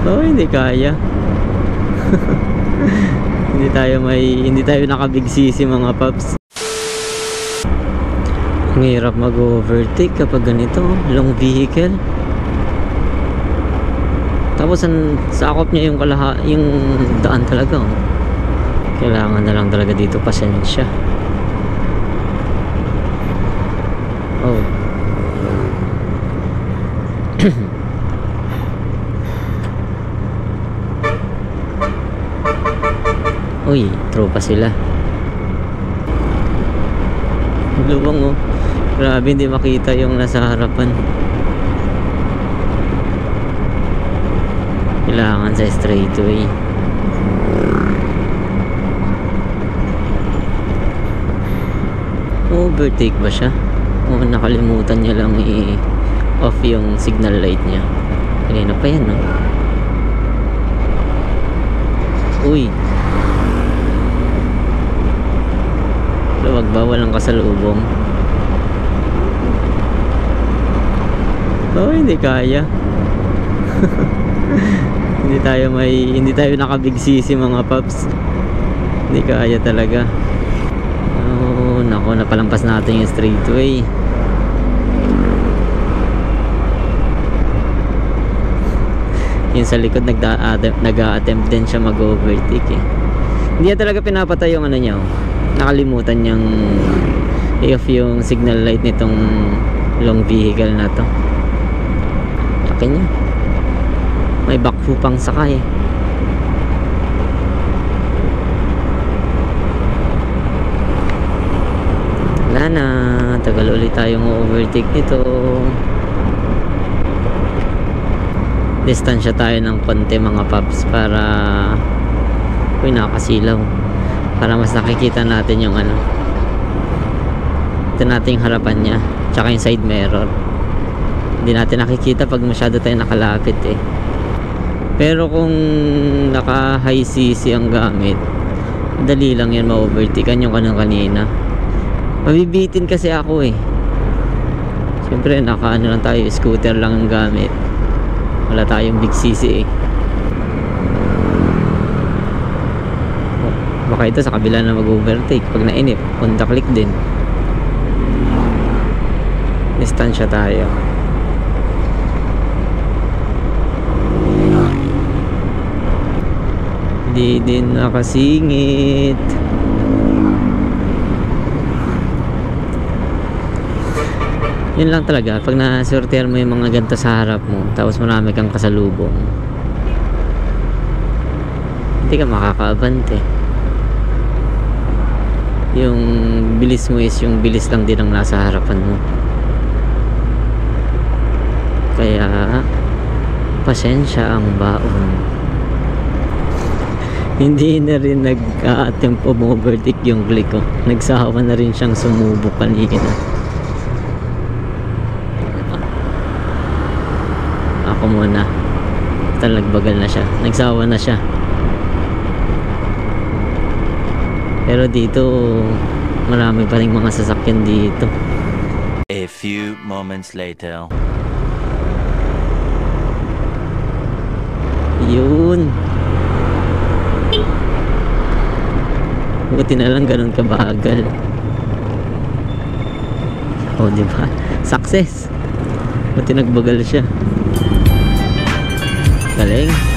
Oh, hindi kaya. Hindi tayo nakabigsisi mga paps. Ang hirap mag-overtake kapag ganito, long vehicle. Tapos sakop niya yung daan talaga. Oh. Kailangan na lang talaga dito pasensya. Oh. Uy, tropa sila. Luwang oh. Grabe, hindi makita yung nasa harapan. Kailangan sa straightway. Overtake ba siya? O nakalimutan niya lang i-off yung signal light niya. Kanina pa yan, no? Uy, wag ba walang kasalubong? Oh, hindi kaya. hindi tayo nakabigsisi mga paps. Hindi kaya talaga. Oh, nako, napalampas natin yung straightway. Yung sa likod nag-a-attempt din siya mag-overtake eh. Hindi talaga pinapatay yung ano niya. Nakalimutan niyang i-off yung signal light nitong long vehicle na to. Laki niya. May backhoe pang sakay. Wala na, tagal ulit tayong overtake nito. Distansya tayo ng konti mga paps para nakasilaw, para mas nakikita natin yung ano, ito natin yung harapan nya tsaka yung side mirror. Hindi natin nakikita pag masyado tayo nakalapit eh. Pero kung naka high cc ang gamit, madali lang yan ma-overtakean yung kanina. Mabibitin kasi ako eh. Siyempre naka ano lang tayo, scooter lang ang gamit, wala tayong big cc eh. Baka ito sa kabila na mag-overtake pag nainip, punta click din. Distansya tayo. Hindi din nakasingit. Yun lang talaga, pag nasortehan mo yung mga ganito sa harap mo, tapos marami kang kasalubong, hindi ka makakaabante. Yung bilis mo is yung bilis lang din ang nasa harapan mo. Kaya pasensya ang baon. Hindi na rin nag-attempt overtake yung click ko. Nagsawa na rin siyang sumubok kanina. Ako muna, talagbagal na siya, nagsawa na siya. Pero dito marami pa ring mga sasakyan dito. A few moments later. Yun, buti na lang ganun kabagal. O diba, success. Buti nagbagal siya. Galing.